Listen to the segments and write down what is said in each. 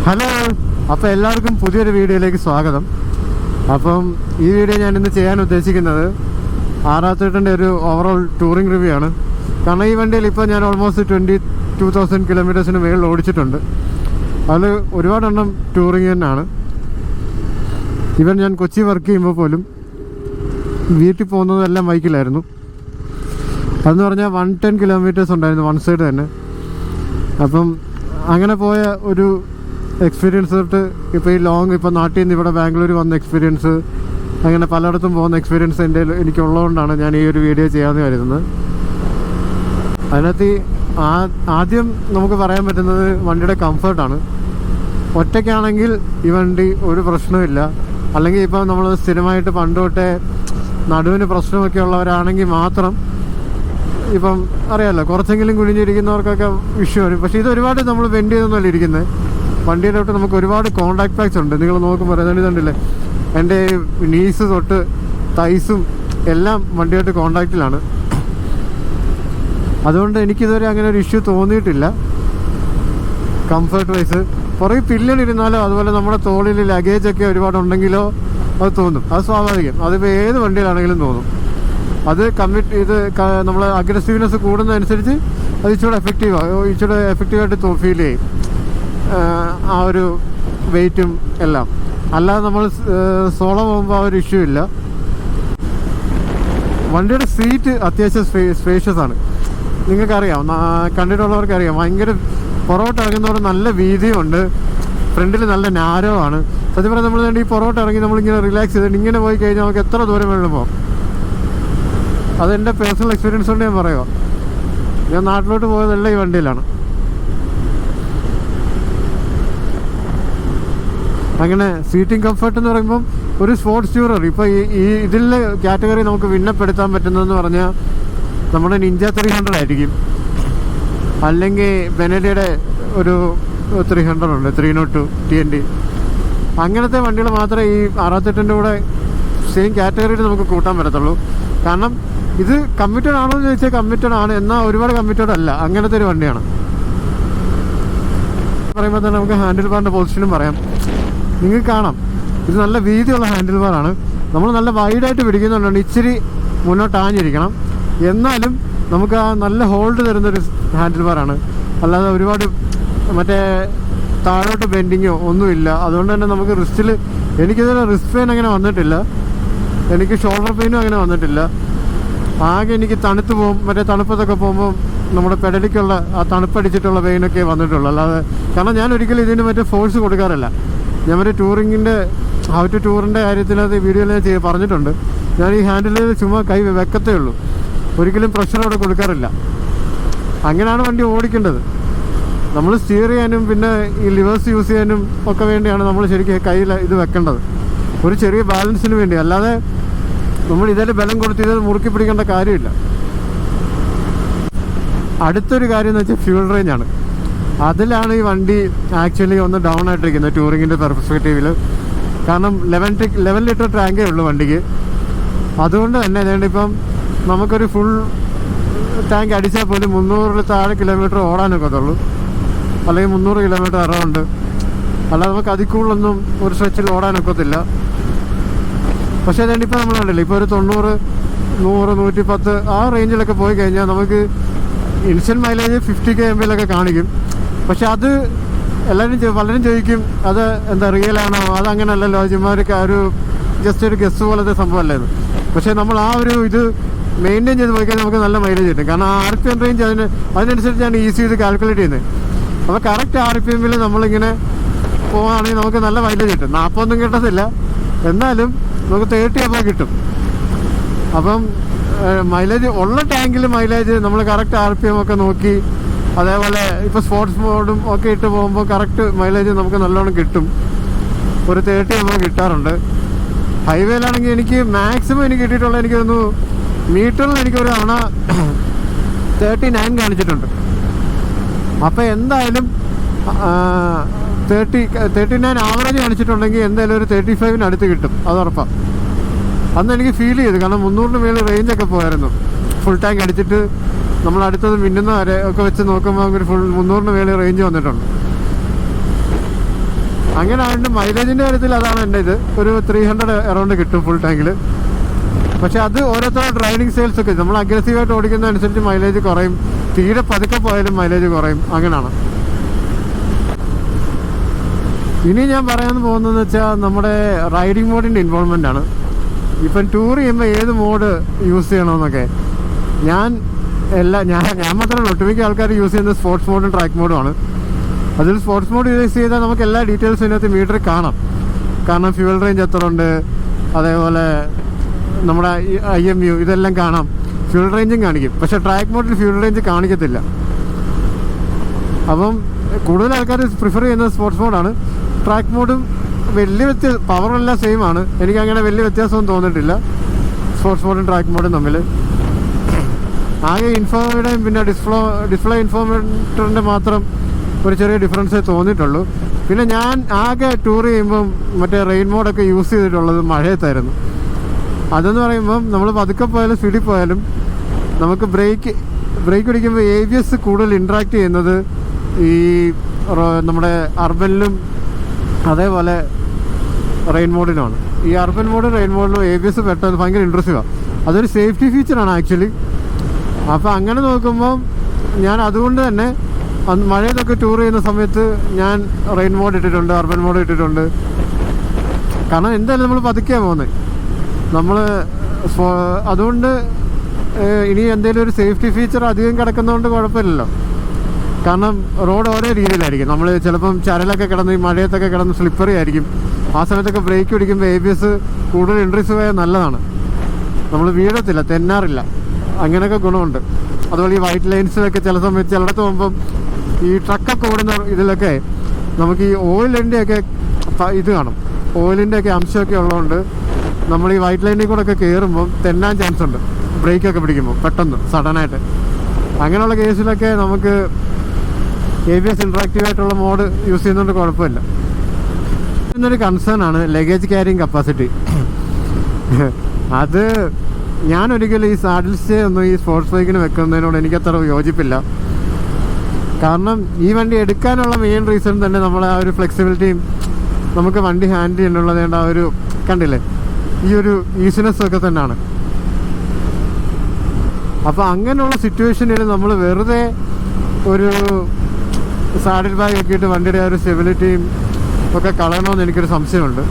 Hello, അപ്പോൾ എല്ലാവർക്കും പുതിയൊരു വീഡിയോയിലേക്ക് സ്വാഗതം. അപ്പം ഈ വീഡിയോ ഞാനിന്ന് ചെയ്യാൻ ഉദ്ദേശിക്കുന്നത് ആറാത്തേട്ടൻ്റെ ഒരു ഓവറോൾ ടൂറിംഗ് റിവ്യൂ ആണ്. കാരണം ഈ വണ്ടിയിൽ ഇപ്പോൾ ഞാൻ ഓൾമോസ്റ്റ് 22,000 കിലോമീറ്റേഴ്സിന് മേളിൽ ഓടിച്ചിട്ടുണ്ട്. അതിൽ ഒരുപാടെണ്ണം ടൂറിംഗ് തന്നെയാണ്. ഇവൻ ഞാൻ കൊച്ചി വർക്ക് ചെയ്യുമ്പോൾ പോലും വീട്ടിൽ പോകുന്നതെല്ലാം ബൈക്കിലായിരുന്നു. അതെന്ന് പറഞ്ഞാൽ 110 കിലോമീറ്റേഴ്സ് ഉണ്ടായിരുന്നു വൺ സൈഡ് തന്നെ. അപ്പം അങ്ങനെ പോയ ഒരു എക്സ്പീരിയൻസ് തൊട്ട് ഇപ്പോൾ ഈ ലോങ്, ഇപ്പോൾ നാട്ടിൽ നിന്ന് ഇവിടെ ബാംഗ്ലൂർ വന്ന എക്സ്പീരിയൻസ്, അങ്ങനെ പലയിടത്തും പോകുന്ന എക്സ്പീരിയൻസ് എനിക്കുള്ളതുകൊണ്ടാണ് ഞാൻ ഈ ഒരു വീഡിയോ ചെയ്യാമെന്ന് കരുതുന്നത്. അതിനകത്ത് ആദ്യം നമുക്ക് പറയാൻ പറ്റുന്നത് വണ്ടിയുടെ കംഫർട്ടാണ്. ഒറ്റയ്ക്കാണെങ്കിൽ ഈ വണ്ടി ഒരു പ്രശ്നമില്ല. അല്ലെങ്കിൽ ഇപ്പം നമ്മൾ സ്ഥിരമായിട്ട് പണ്ട് തൊട്ടേ നടുവിന് പ്രശ്നമൊക്കെ ഉള്ളവരാണെങ്കിൽ മാത്രം, ഇപ്പം അറിയാമല്ലോ, കുറച്ചെങ്കിലും കുനിഞ്ഞിരിക്കുന്നവർക്കൊക്കെ ഇഷ്യൂ വരും. പക്ഷേ ഇത് ഒരുപാട് നമ്മൾ ബെൻഡ് ചെയ്തൊന്നുമല്ല ഇരിക്കുന്നത്. വണ്ടിയിലോട്ട് നമുക്ക് ഒരുപാട് കോണ്ടാക്ട് പാക്സ് ഉണ്ട്. നിങ്ങൾ നോക്കുമ്പോൾ ഇതുണ്ടല്ലേ, എൻ്റെ നീസ് തൊട്ട് തൈസും എല്ലാം വണ്ടിയായിട്ട് കോണ്ടാക്റ്റിലാണ്. അതുകൊണ്ട് എനിക്കിതുവരെ അങ്ങനെ ഒരു ഇഷ്യൂ തോന്നിയിട്ടില്ല. കംഫർട്ട് വൈസ് പുറകെ പില്ലണിരുന്നാലോ, അതുപോലെ നമ്മുടെ തോളിൽ ലഗേജൊക്കെ ഒരുപാടുണ്ടെങ്കിലോ അത് തോന്നും. അത് സ്വാഭാവികം. അതിപ്പോൾ ഏത് വണ്ടിയിലാണെങ്കിലും തോന്നും. അത് നമ്മൾ അഗ്രസീവ്നെസ് കൂടുന്നതനുസരിച്ച് അത് ഇച്ചിരി എഫക്റ്റീവായിട്ട് ഫീൽ ചെയ്യും, ആ ഒരു വെയിറ്റും എല്ലാം. അല്ലാതെ നമ്മൾ സോളോ പോകുമ്പോൾ ആ ഒരു ഇഷ്യൂ ഇല്ല. വണ്ടിയുടെ സീറ്റ് അത്യാവശ്യം സ്പേഷ്യസ് ആണ്. നിങ്ങൾക്കറിയാം, കണ്ടിട്ടുള്ളവർക്കറിയാം, ഭയങ്കര പുറകോട്ട് ഇറങ്ങുന്നവർ നല്ല വീതിയുണ്ട്, ഫ്രണ്ടിൽ നല്ല നാരോ ആണ്. സത്യം പറഞ്ഞാൽ നമ്മൾ ഈ പുറകോട്ട് ഇറങ്ങി നമ്മളിങ്ങനെ റിലാക്സ് ചെയ്തിട്ട് ഇങ്ങനെ പോയി കഴിഞ്ഞാൽ നമുക്ക് എത്ര ദൂരം വേണം പോകാം. അതെൻ്റെ പേഴ്സണൽ എക്സ്പീരിയൻസ് കൊണ്ട് ഞാൻ പറയുക. ഞാൻ നാട്ടിലോട്ട് പോയതെല്ലാം ഈ വണ്ടിയിലാണ്. അങ്ങനെ സീറ്റിംഗ് കംഫർട്ട് എന്ന് പറയുമ്പം ഒരു സ്പോർട്സ് ടൂറർ, ഇപ്പോൾ ഈ ഇതിലെ കാറ്റഗറി നമുക്ക് വിന്നപ്പെടുത്താൻ പറ്റുന്നതെന്ന് പറഞ്ഞാൽ നമ്മുടെ നിഞ്ച 300 ആയിരിക്കും. അല്ലെങ്കിൽ ബെനലിയുടെ ഒരു 300 ഉണ്ട്, 302 TNT. അങ്ങനത്തെ വണ്ടികൾ മാത്രമേ ഈ 68-ൻ്റെ കൂടെ സെയിം കാറ്റഗറിയിൽ നമുക്ക് കൂട്ടാൻ പറ്റത്തുള്ളൂ. കാരണം ഇത് കമ്മിറ്റഡ് ആണോ എന്ന് ചോദിച്ചാൽ കമ്മിറ്റഡ് ആണ്, എന്നാൽ ഒരുപാട് കമ്മിറ്റഡ് അല്ല. അങ്ങനത്തെ ഒരു വണ്ടിയാണ്. പറയുമ്പോൾ തന്നെ നമുക്ക് ഹാൻഡിൽ ബാറിൻ്റെ പൊസിഷനും പറയാം. നിങ്ങൾക്ക് കാണാം, ഇത് നല്ല വീതിയുള്ള ഹാൻഡിൽ ബാറാണ്. നമ്മൾ നല്ല വൈഡായിട്ട് പിടിക്കുന്നുണ്ട്, ഇച്ചിരി മുന്നോട്ട് ആഞ്ഞിരിക്കണം. എന്നാലും നമുക്ക് ആ നല്ല ഹോൾഡ് തരുന്നൊരു ഹാൻഡിൽ ബാറാണ്. അല്ലാതെ ഒരുപാട് മറ്റേ താഴോട്ട് ബെൻഡിങ്ങോ ഒന്നുമില്ല. അതുകൊണ്ട് തന്നെ നമുക്ക് എനിക്കിതുവരെ റിസ്റ്റ് പെയിൻ അങ്ങനെ വന്നിട്ടില്ല. എനിക്ക് ഷോൾഡർ പെയിനും അങ്ങനെ വന്നിട്ടില്ല. ആകെ എനിക്ക് തണുത്ത് പോകും, മറ്റേ തണുപ്പത്തൊക്കെ പോകുമ്പോൾ നമ്മുടെ പെടലിക്കുള്ള ആ തണുപ്പടിച്ചിട്ടുള്ള പെയിനൊക്കെ വന്നിട്ടുള്ളൂ. അല്ലാതെ കാരണം ഞാൻ ഒരിക്കലും ഇതിന് മറ്റേ ഫോഴ്സ് കൊടുക്കാറില്ല. ഞാൻ മറ്റേ ഹൗ ടു ടൂറിൻ്റെ കാര്യത്തിൽ അത് വീഡിയോയിൽ ഞാൻ പറഞ്ഞിട്ടുണ്ട്. ഞാൻ ഈ ഹാൻഡിലിൽ ചുമ്മാ കൈ വെക്കത്തേ ഉള്ളൂ, ഒരിക്കലും പ്രഷർ അവിടെ കൊടുക്കാറില്ല. അങ്ങനെയാണ് വണ്ടി ഓടിക്കേണ്ടത്. നമ്മൾ സ്റ്റിയർ ചെയ്യാനും പിന്നെ ഈ ലിവേഴ്സ് യൂസ് ചെയ്യാനും ഒക്കെ വേണ്ടിയാണ് നമ്മൾ ശരിക്കും കയ്യിൽ ഇത് വെക്കേണ്ടത്, ഒരു ചെറിയ ബാലൻസിന് വേണ്ടി. അല്ലാതെ നമ്മൾ ഇതിൽ ബലം കൊടുത്ത് ഇത് മുറുക്കി പിടിക്കേണ്ട കാര്യമില്ല. അടുത്തൊരു കാര്യം എന്ന് വെച്ചാൽ ഫ്യൂൾ റേഞ്ചാണ്. അതിലാണ് ഈ വണ്ടി ആക്ച്വലി ഒന്ന് ഡൗൺ ആയിട്ടിരിക്കുന്നത് ടൂറിങ്ങിൻ്റെ പെർസ്പെക്റ്റീവിൽ. കാരണം 11 ലിറ്റർ ടാങ്കേ ഉള്ളൂ വണ്ടിക്ക്. അതുകൊണ്ട് തന്നെ ഇപ്പം നമുക്കൊരു ഫുൾ ടാങ്ക് അടിച്ചാൽ പോലും 300 താഴെ കിലോമീറ്റർ ഓടാനൊക്കത്തുള്ളൂ, അല്ലെങ്കിൽ 300 കിലോമീറ്റർ അറൗണ്ട്. അല്ലാതെ നമുക്ക് അതിൽ കൂടുതലൊന്നും ഒരു സ്ട്രെച്ചിൽ ഓടാനൊക്കത്തില്ല. പക്ഷേ അതുകൊണ്ടിപ്പോൾ നമ്മൾ കണ്ടില്ല, ഇപ്പോൾ ഒരു 90, 100, 110 ആ റേഞ്ചിലൊക്കെ പോയി കഴിഞ്ഞാൽ നമുക്ക് ഇൻഷ്യൽ മൈലേജ് 50 km കാണിക്കും. പക്ഷെ അത് പലരും ചോദിക്കും, അത് എന്താ റിയൽ ആണോ? അതങ്ങനെയല്ലല്ലോ, ചുമ്മാർക്ക് ഒരു ജസ്റ്റ് ഒരു ഗസ് പോലത്തെ സംഭവമല്ലേ ഇത്. പക്ഷേ നമ്മൾ ആ ഒരു ഇത് മെയിൻറ്റെയിൻ ചെയ്ത് പോയി കഴിഞ്ഞാൽ നമുക്ക് നല്ല മൈലേജ് കിട്ടും. കാരണം RPM റേഞ്ച് അതിനനുസരിച്ചാണ് ഈസി ചെയ്ത് കാൽക്കുലേറ്റ് ചെയ്യുന്നത്. അപ്പോൾ കറക്റ്റ് RPM-ൽ നമ്മളിങ്ങനെ പോവുകയാണെങ്കിൽ നമുക്ക് നല്ല മൈലേജ് കിട്ടും. 40 കിട്ടത്തില്ല, എന്നാലും നമുക്ക് 30 കിട്ടും. അപ്പം മൈലേജ് ഉള്ള ടാങ്കിൽ മൈലേജ് നമ്മൾ കറക്റ്റ് RPM ഒക്കെ നോക്കി, അതേപോലെ ഇപ്പോൾ സ്പോർട്സ് മോഡും ഒക്കെ ഇട്ട് പോകുമ്പോൾ കറക്റ്റ് മൈലേജ് നമുക്ക് നല്ലോണം കിട്ടും. ഒരു 30 കിട്ടാറുണ്ട്. ഹൈവേയിലാണെങ്കിൽ എനിക്ക് മാക്സിമം എനിക്ക് കിട്ടിയിട്ടുള്ള എനിക്കൊന്ന് മീറ്ററിൽ എനിക്കൊരു 39 കാണിച്ചിട്ടുണ്ട്. അപ്പോൾ എന്തായാലും 39 ആവറേജ് കാണിച്ചിട്ടുണ്ടെങ്കിൽ എന്തായാലും ഒരു 35 അടുത്ത് കിട്ടും, അത് ഉറപ്പാണ്. അന്ന് എനിക്ക് ഫീൽ ചെയ്തു. കാരണം 300 മേളിൽ റേഞ്ചൊക്കെ പോയായിരുന്നു. ഫുൾ ടാങ്ക് അടിച്ചിട്ട് നമ്മൾ അടുത്തത് മിന്നുന്ന വരെ ഒക്കെ വെച്ച് നോക്കുമ്പോൾ ഒരു ഫുൾ 300 മേളിൽ റേഞ്ച് വന്നിട്ടുണ്ട്. അങ്ങനെ ആയതുകൊണ്ട് മൈലേജിൻ്റെ കാര്യത്തിൽ അതാണ് എൻ്റെ ഇത്. ഒരു 300 അറൗണ്ട് കിട്ടും ഫുൾ ടാങ്കിൽ. പക്ഷെ അത് ഓരോരുത്തരുടെ ഡ്രൈവിംഗ് സ്റ്റൈൽസ് ഒക്കെ, നമ്മൾ അഗ്രസീവായിട്ട് ഓടിക്കുന്നതനുസരിച്ച് മൈലേജ് കുറയും, തീരെ പതുക്കെ പോയാലും മൈലേജ് കുറയും, അങ്ങനെയാണ്. ഇനി ഞാൻ പറയാൻ പോകുന്നതെന്ന് വെച്ചാൽ നമ്മുടെ റൈഡിങ് മോഡിൻ്റെ ഇൻവോൾവ്മെൻ്റ് ആണ്. ഇപ്പം ടൂർ ചെയ്യുമ്പോൾ ഏത് മോഡ് യൂസ് ചെയ്യണമെന്നൊക്കെ ഞാൻ മാത്രമല്ല, ഒട്ടുമിക്ക ആൾക്കാർ യൂസ് ചെയ്യുന്നത് സ്പോർട്സ് മോഡും ട്രാക്ക് മോഡുമാണ്. അതിൽ സ്പോർട്സ് മോഡ് യൂസ് ചെയ്താൽ നമുക്ക് എല്ലാ ഡീറ്റെയിൽസും ഇതിനകത്ത് മീറ്ററിൽ കാണാം. കാരണം ഫ്യൂവൽ റേഞ്ച് എത്ര ഉണ്ട്, അതേപോലെ നമ്മുടെ IMU ഇതെല്ലാം കാണാം, ഫ്യൂൽ റേഞ്ചും കാണിക്കും. പക്ഷേ ട്രാക്ക് മോഡിൽ ഫ്യൂൽ റേഞ്ച് കാണിക്കത്തില്ല. അപ്പം കൂടുതൽ ആൾക്കാർ പ്രിഫർ ചെയ്യുന്നത് സ്പോർട്സ് മോഡാണ്. ട്രാക്ക് മോഡും വലിയ പവറെല്ലാം സെയിം ആണ്, എനിക്കങ്ങനെ വലിയ വ്യത്യാസമൊന്നും തോന്നിയിട്ടില്ല സ്പോർട്സ് മോഡും ട്രാക്ക് മോഡും തമ്മിൽ. ആകെ ഇൻഫോമീറ്ററും പിന്നെ ഡിസ്പ്ലേ ഇൻഫോമീറ്ററിൻ്റെ മാത്രം ഒരു ചെറിയ ഡിഫറൻസേ തോന്നിയിട്ടുള്ളൂ. പിന്നെ ഞാൻ ആകെ ടൂർ ചെയ്യുമ്പം മറ്റേ റെയിൻ മോഡൊക്കെ യൂസ് ചെയ്തിട്ടുള്ളത് മഴയത്തായിരുന്നു. അതെന്ന് പറയുമ്പം നമ്മൾ പതുക്കെ പോയാലും സ്പീഡിൽ പോയാലും നമുക്ക് ബ്രേക്ക് പിടിക്കുമ്പോൾ ABS കൂടുതൽ ഇൻട്രാക്ട് ചെയ്യുന്നത് ഈ നമ്മുടെ അർബനിലും അതേപോലെ റെയിൻ മോഡിലുമാണ്. ഈ അർബൻ മോഡും റെയിൻ മോഡിലും ABS പെട്ടെന്ന് ഭയങ്കര ഇൻട്രസ്റ്റീവാണ്. അതൊരു സേഫ്റ്റി ഫീച്ചറാണ് ആക്ച്വലി. അപ്പോൾ അങ്ങനെ നോക്കുമ്പോൾ ഞാൻ അതുകൊണ്ട് തന്നെ മഴയത്തൊക്കെ ടൂർ ചെയ്യുന്ന സമയത്ത് ഞാൻ റെയിൻ മോഡ് ഇട്ടിട്ടുണ്ട്, അർബൻ മോഡ് ഇട്ടിട്ടുണ്ട്. കാരണം എന്തായാലും നമ്മൾ പതുക്കെയാണ് പോകുന്നത്. അതുകൊണ്ട് ഇനി എന്തെങ്കിലും ഒരു സേഫ്റ്റി ഫീച്ചർ അധികം കിടക്കുന്നതുകൊണ്ട് കുഴപ്പമില്ലല്ലോ. കാരണം റോഡ് ഓരോ രീതിയിലായിരിക്കും. നമ്മൾ ചിലപ്പം ചരലൊക്കെ കിടന്ന് ഈ മഴയത്തൊക്കെ കിടന്ന് സ്ലിപ്പറി ആയിരിക്കും. ആ സമയത്തൊക്കെ ബ്രേക്ക് പിടിക്കുമ്പോൾ ABS കൂടുതൽ ഇൻട്രസ്റ്റ് പോയാൽ നല്ലതാണ്. നമ്മൾ വീഴത്തില്ല, തെന്നാറില്ല, അങ്ങനെയൊക്കെ ഗുണമുണ്ട്. അതുപോലെ ഈ വൈറ്റ് ലൈൻസിലൊക്കെ ചില സമയത്ത് ചിലയിടത്ത് പോകുമ്പം ഈ ട്രക്കൊക്കെ ഓടുന്ന ഇതിലൊക്കെ നമുക്ക് ഈ ഓയിലിൻ്റെയൊക്കെ ഇത് കാണും. ഓയിലിൻ്റെയൊക്കെ അംശമൊക്കെ ഉള്ളതുകൊണ്ട് നമ്മൾ ഈ വൈറ്റ് ലൈനിൽ കൂടെ ഒക്കെ കയറുമ്പം തെന്നാൻ ചാൻസ് ഉണ്ട് ബ്രേക്കൊക്കെ പിടിക്കുമ്പോൾ പെട്ടെന്ന് സഡനായിട്ട്. അങ്ങനെയുള്ള കേസിലൊക്കെ നമുക്ക് ABS ഇൻട്രാക്റ്റീവായിട്ടുള്ള മോഡ് യൂസ് ചെയ്യുന്നതുകൊണ്ട് കുഴപ്പമില്ല. എന്നൊരു കൺസേൺ ആണ് ലഗേജ് ക്യാരിങ് കപ്പാസിറ്റി. അത് ഞാൻ ഒരിക്കലും ഈ സാഡിൽ സ്റ്റേ ഒന്നും ഈ സ്പോർട്സ് ബൈക്കിന് വെക്കുന്നതിനോട് എനിക്കത്ര യോജിപ്പില്ല. കാരണം ഈ വണ്ടി എടുക്കാനുള്ള മെയിൻ റീസൺ തന്നെ നമ്മളെ ആ ഒരു ഫ്ലെക്സിബിലിറ്റിയും നമുക്ക് വണ്ടി ഹാൻഡിൽ ചെയ്യാനുള്ളതേണ്ട ആ ഒരു കണ്ടില്ലേ ഈ ഒരു ഈസിനെസ്സും ഒക്കെ തന്നെയാണ്. അപ്പോൾ അങ്ങനെയുള്ള സിറ്റുവേഷനിൽ നമ്മൾ വെറുതെ ഒരു സാഡിൽ ബാഗ് ഒക്കെ ഇട്ട് വണ്ടിയുടെ ആ ഒരു സ്റ്റെബിലിറ്റിയും ഒക്കെ കളയണമെന്ന് എനിക്കൊരു സംശയമുണ്ട്.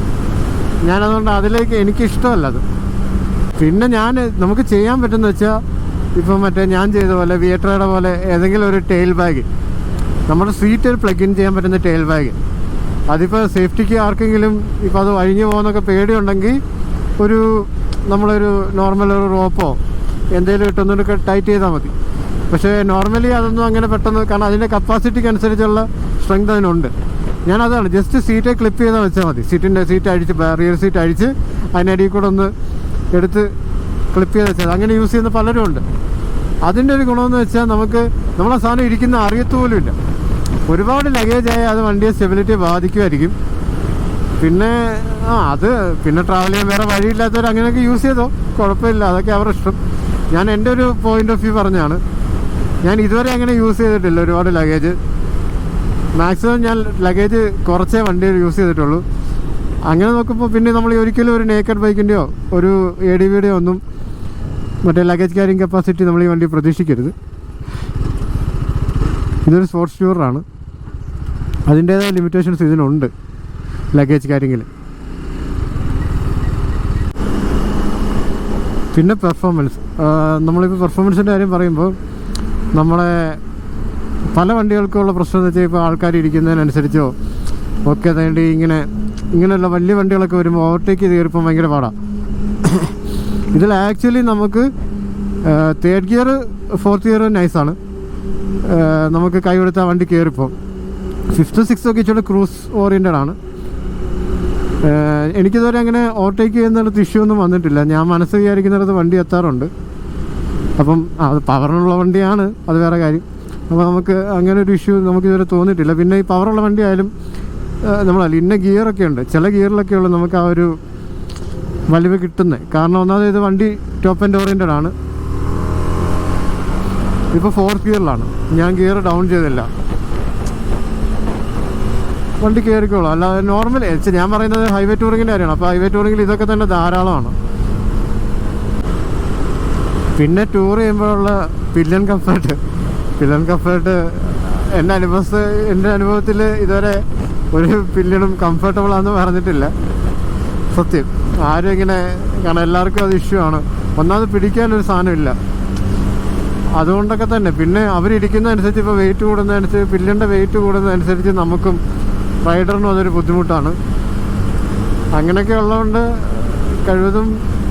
ഞാനതുകൊണ്ട് അതിലേക്ക് എനിക്കിഷ്ടമല്ല അത്. പിന്നെ നമുക്ക് ചെയ്യാൻ പറ്റുന്ന വെച്ചാൽ ഇപ്പം മറ്റേ ഞാൻ ചെയ്ത പോലെ വിയട്രയുടെ പോലെ ഏതെങ്കിലും ഒരു ടെയിൽ ബാഗ്, നമ്മുടെ സീറ്റിൽ പ്ലഗ് ഇൻ ചെയ്യാൻ പറ്റുന്ന ടെയിൽ ബാഗ്, അതിപ്പോൾ സേഫ്റ്റിക്ക് ആർക്കെങ്കിലും ഇപ്പോൾ അത് അഴിഞ്ഞു പോകുന്നൊക്കെ പേടിയുണ്ടെങ്കിൽ നമ്മളൊരു നോർമൽ ഒരു റോപ്പോ എന്തെങ്കിലും ഇട്ടൊന്നൊക്കെ ടൈറ്റ് ചെയ്താൽ മതി. പക്ഷേ നോർമലി അതൊന്നും അങ്ങനെ പെട്ടെന്ന്, കാരണം അതിൻ്റെ കപ്പാസിറ്റിക്ക് അനുസരിച്ചുള്ള സ്ട്രെങ്ത് അതിനുണ്ട്. ഞാനതാണ് ജസ്റ്റ് സീറ്റ് ക്ലിപ്പ് ചെയ്താൽ വെച്ചാൽ മതി. സീറ്റ് അഴിച്ച് റിയർ സീറ്റ് അഴിച്ച് അതിനടിയിൽ കൂടെ ഒന്ന് എടുത്ത് ക്ലിപ്പ് ചെയ്ത് വെച്ചാൽ അങ്ങനെ യൂസ് ചെയ്യുന്ന പലരും ഉണ്ട്. അതിൻ്റെ ഒരു ഗുണമെന്ന് വെച്ചാൽ നമ്മളെ സാധനം ഇരിക്കുന്ന അറിയത്തുപോലും ഇല്ല. ഒരുപാട് ലഗേജായി അത് വണ്ടിയെ സ്റ്റെബിലിറ്റി ബാധിക്കുമായിരിക്കും. പിന്നെ പിന്നെ ട്രാവൽ ചെയ്യാൻ വേറെ വഴിയില്ലാത്തവർ അങ്ങനെയൊക്കെ യൂസ് ചെയ്തോ, കുഴപ്പമില്ല, അതൊക്കെ അവരുടെ ഇഷ്ടം. ഞാൻ എൻ്റെ ഒരു പോയിന്റ് ഓഫ് വ്യൂ പറഞ്ഞാണ്. ഞാൻ ഇതുവരെ അങ്ങനെ യൂസ് ചെയ്തിട്ടില്ല ഒരുപാട് ലഗേജ്. മാക്സിമം ഞാൻ ലഗേജ് കുറച്ചേ വണ്ടിയിൽ യൂസ് ചെയ്തിട്ടുള്ളൂ. അങ്ങനെ നോക്കുമ്പോൾ പിന്നെ നമ്മൾ ഒരിക്കലും ഒരു നേക്കഡ് ബൈക്കിൻ്റെയോ ഒരു ADVയുടെയോ ഒന്നും മറ്റേ ലഗേജ് ക്യാരിങ് കപ്പാസിറ്റി നമ്മൾ ഈ വണ്ടി പ്രതീക്ഷിക്കരുത്. ഇതൊരു സ്പോർട്സ് ടൂറാണ്, അതിൻ്റേതായ ലിമിറ്റേഷൻസ് ഇതിനുണ്ട് ലഗേജ് ക്യാരിങ്ങിൽ. പിന്നെ പെർഫോമൻസ്, നമ്മളിപ്പോൾ പെർഫോമൻസിൻ്റെ കാര്യം പറയുമ്പോൾ നമ്മളെ പല വണ്ടികൾക്കുള്ള പ്രശ്നം എന്ന് വെച്ചാൽ ഇപ്പോൾ ആൾക്കാർ ഇരിക്കുന്നതിനനുസരിച്ചോ ഒക്കെ വേണ്ടി ഇങ്ങനെയുള്ള വലിയ വണ്ടികളൊക്കെ വരുമ്പോൾ ഓവർടേക്ക് ചെയ്ത് കയറിപ്പോൾ ഭയങ്കര പാടാണ്. ഇതിൽ ആക്ച്വലി നമുക്ക് 3rd ഗിയർ 4th ഗിയർ നൈസാണ്, നമുക്ക് കൈ കൊടുത്താൽ വണ്ടി കയറിപ്പോൾ. 5th 6th ഒക്കെ ഇച്ചിരി ക്രൂസ് ഓറിയൻറ്റഡ് ആണ്. എനിക്കിതുവരെ അങ്ങനെ ഓവർടേക്ക് ചെയ്യുന്നിടത്ത് ഇഷ്യൂ ഒന്നും വന്നിട്ടില്ല. ഞാൻ മനസ്സ് വിചാരിക്കുന്നിടത്ത് വണ്ടി എത്താറുണ്ട്. അപ്പം അത് പവറിനുള്ള വണ്ടിയാണ്, അത് വേറെ കാര്യം. അപ്പോൾ നമുക്ക് അങ്ങനെ ഒരു ഇഷ്യൂ നമുക്കിതുവരെ തോന്നിയിട്ടില്ല. പിന്നെ ഈ പവറുള്ള വണ്ടി ആയാലും നമ്മളല്ല, ഇന്ന ഗിയറൊക്കെ ഉണ്ട്, ചില ഗിയറിലൊക്കെ ഉള്ളൂ നമുക്ക് ആ ഒരു വലിവ് കിട്ടുന്നത്. കാരണം ഒന്നാമത് ഇത് വണ്ടി ടോപ്പ് ആൻഡ് ഓറിയൻറ്റഡ് ആണ്. ഇപ്പോൾ 4th ഗിയറിലാണ്, ഞാൻ ഗിയർ ഡൗൺ ചെയ്തില്ല. വണ്ടി കയറിക്കോളും. അല്ലാതെ നോർമൽ ഞാൻ പറയുന്നത് ഹൈവേ ടൂറിങ്ങിൻ്റെ കാര്യമാണ്. അപ്പോൾ ഹൈവേ ടൂറിങ്ങിൽ ഇതൊക്കെ തന്നെ ധാരാളമാണ്. പിന്നെ ടൂർ ചെയ്യുമ്പോഴുള്ള പില്ലൻ കംഫർട്ട് എൻ്റെ അനുഭവത്തിൽ ഇതുവരെ ഒരു പില്ലനും കംഫർട്ടബിൾ ആണെന്ന് പറഞ്ഞിട്ടില്ല. സത്യം ആരും ഇങ്ങനെ, കാരണം എല്ലാവർക്കും അത് ഇഷ്യൂ ആണ്. ഒന്നാമത് പിടിക്കാനൊരു സാധനമില്ല, അതുകൊണ്ടൊക്കെ തന്നെ. പിന്നെ അവരിരിക്കുന്നതനുസരിച്ച് ഇപ്പോൾ വെയിറ്റ് കൂടുന്നതനുസരിച്ച്, പില്ലിൻ്റെ വെയിറ്റ് കൂടുന്നതനുസരിച്ച് നമുക്കും റൈഡറിനും അതൊരു ബുദ്ധിമുട്ടാണ്. അങ്ങനെയൊക്കെ ഉള്ളതുകൊണ്ട് കഴിവതും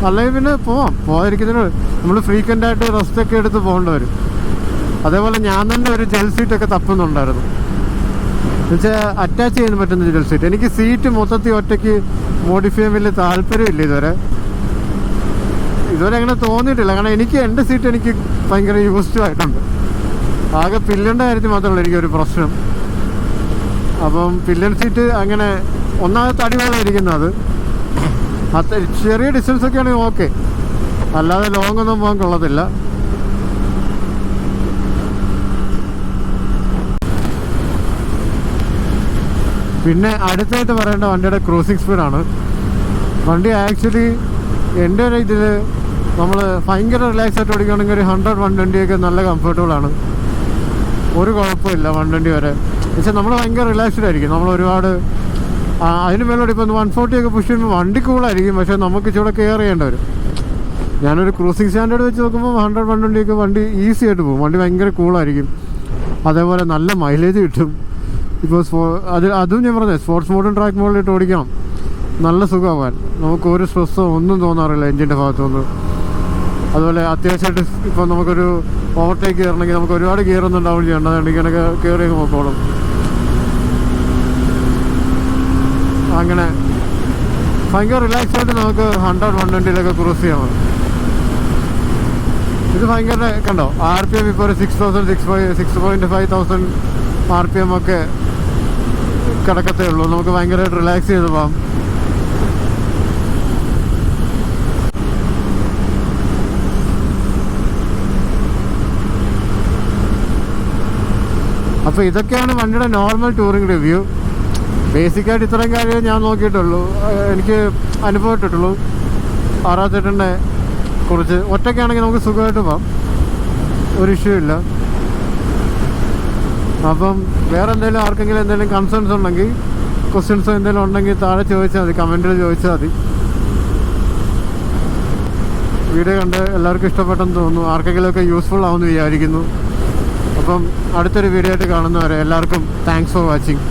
അല്ലെങ്കിൽ പിന്നെ പോകാതിരിക്കുന്നതിന് നമ്മൾ ഫ്രീക്വൻ്റായിട്ട് റെസ്റ്റൊക്കെ എടുത്ത് പോകേണ്ടി വരും. അതേപോലെ ഞാൻ തന്നെ ഒരു ജെൽ സീറ്റൊക്കെ തപ്പുന്നുണ്ടായിരുന്നു. എന്നുവെച്ചാൽ അറ്റാച്ച് ചെയ്യാൻ പറ്റുന്ന ജെൽ സീറ്റ്. എനിക്ക് സീറ്റ് മൊത്തത്തിൽ ഒറ്റയ്ക്ക് മോഡിഫൈ ചെയ്യാൻ വലിയ താല്പര്യമില്ല ഇതുവരെ അങ്ങനെ തോന്നിയിട്ടില്ല. കാരണം എൻ്റെ സീറ്റ് എനിക്ക് ഭയങ്കര യൂസ്ഡ് ആയിട്ടുണ്ട്. ആകെ പില്ലിൻ്റെ കാര്യത്തിൽ മാത്രമല്ല എനിക്കൊരു പ്രശ്നം. അപ്പം പില്ലൻ സീറ്റ് അങ്ങനെ ഒന്നാമത് തടിവേളം ഇരിക്കുന്നത്, അത് ചെറിയ ഡിസ്റ്റൻസൊക്കെ ആണെങ്കിൽ ഓക്കെ, അല്ലാതെ ലോങ്ങൊന്നും പോകാൻ കൊള്ളത്തില്ല. പിന്നെ അടുത്തായിട്ട് പറയേണ്ട വണ്ടിയുടെ ക്രൂസിങ് സ്പീഡാണ്. വണ്ടി ആക്ച്വലി എൻ്റെ ഒരു ഇതിൽ നമ്മൾ ഭയങ്കര റിലാക്സ് ആയിട്ട് ഓടിക്കുകയാണെങ്കിൽ ഒരു 100-120 നല്ല കംഫർട്ടബിളാണ്. ഒരു കുഴപ്പമില്ല 120 വരെ. പക്ഷേ നമ്മൾ ഭയങ്കര റിലാക്സ്ഡ് ആയിരിക്കും. നമ്മൾ ഒരുപാട് അതിന് മേലോട്ട് ഇപ്പോൾ 140 പുഷ് ചെയ്യുമ്പോൾ വണ്ടി കൂളായിരിക്കും, പക്ഷേ നമുക്ക് ഇച്ചിരി കെയർ ചെയ്യേണ്ടി വരും. ഞാനൊരു ക്രൂസിങ് സ്റ്റാൻഡേർഡ് വെച്ച് നോക്കുമ്പോൾ 100-120 വണ്ടി ഈസി ആയിട്ട് പോകും. വണ്ടി ഭയങ്കര കൂളായിരിക്കും. അതേപോലെ നല്ല മൈലേജ് കിട്ടും. ഇപ്പോൾ അതും ഞാൻ പറഞ്ഞത് സ്പോർട്സ് മോഡും ട്രാക്ക് മോഡിലിട്ട് ഓടിക്കണം, നല്ല സുഖമാവാൻ. നമുക്ക് ഒരു സ്ട്രെസ്സോ ഒന്നും തോന്നാറില്ല എൻജിൻ്റെ ഭാഗത്തുനിന്ന്. അതുപോലെ അത്യാവശ്യമായിട്ട് ഇപ്പോൾ നമുക്കൊരു ഓവർടേക്ക് കയറണമെങ്കിൽ നമുക്ക് ഒരുപാട് ഗിയറൊന്നും ഉണ്ടാവും ചെയ്യേണ്ട, ഇങ്ങനെയൊക്കെ കയറി നോക്കോളും. അങ്ങനെ ഭയങ്കര റിലാക്സ് ആയിട്ട് നമുക്ക് 100-120 ക്രൂസ് ചെയ്യാം. ഇത് ഭയങ്കര കണ്ടോ RPM ഇപ്പോൾ ഒരു 6,500 RPM ഒക്കെ കിടക്കത്തേ ഉള്ളൂ. നമുക്ക് ഭയങ്കരമായിട്ട് റിലാക്സ് ചെയ്ത് പോകാം. അപ്പോൾ ഇതൊക്കെയാണ് വണ്ടിയുടെ നോർമൽ ടൂറിങ് റിവ്യൂ. ബേസിക്കായിട്ട് ഇത്രയും കാര്യമേ ഞാൻ നോക്കിയിട്ടുള്ളൂ, എനിക്ക് അനുഭവപ്പെട്ടിട്ടുള്ളൂ. ആറാത്തേട്ടൻ്റെ കുറിച്ച് ഒറ്റയ്ക്കാണെങ്കിൽ നമുക്ക് സുഖമായിട്ട് പോകാം, ഒരു ഇഷ്യൂ ഇല്ല. അപ്പം വേറെ എന്തെങ്കിലും ആർക്കെങ്കിലും എന്തെങ്കിലും കൺസേൺസ് ഉണ്ടെങ്കിൽ, ക്വസ്റ്റ്യൻസോ എന്തെങ്കിലും ഉണ്ടെങ്കിൽ താഴെ ചോദിച്ചാൽ മതി, കമൻറ്റിൽ ചോദിച്ചാൽ മതി. വീഡിയോ കണ്ട് എല്ലാവർക്കും ഇഷ്ടപ്പെട്ടെന്ന് തോന്നുന്നു, ആർക്കെങ്കിലുമൊക്കെ യൂസ്ഫുൾ ആവുമെന്ന് വിചാരിക്കുന്നു. അപ്പം അടുത്തൊരു വീഡിയോ ആയിട്ട് കാണുന്നവരെ എല്ലാവർക്കും താങ്ക്സ് ഫോർ വാച്ചിങ്.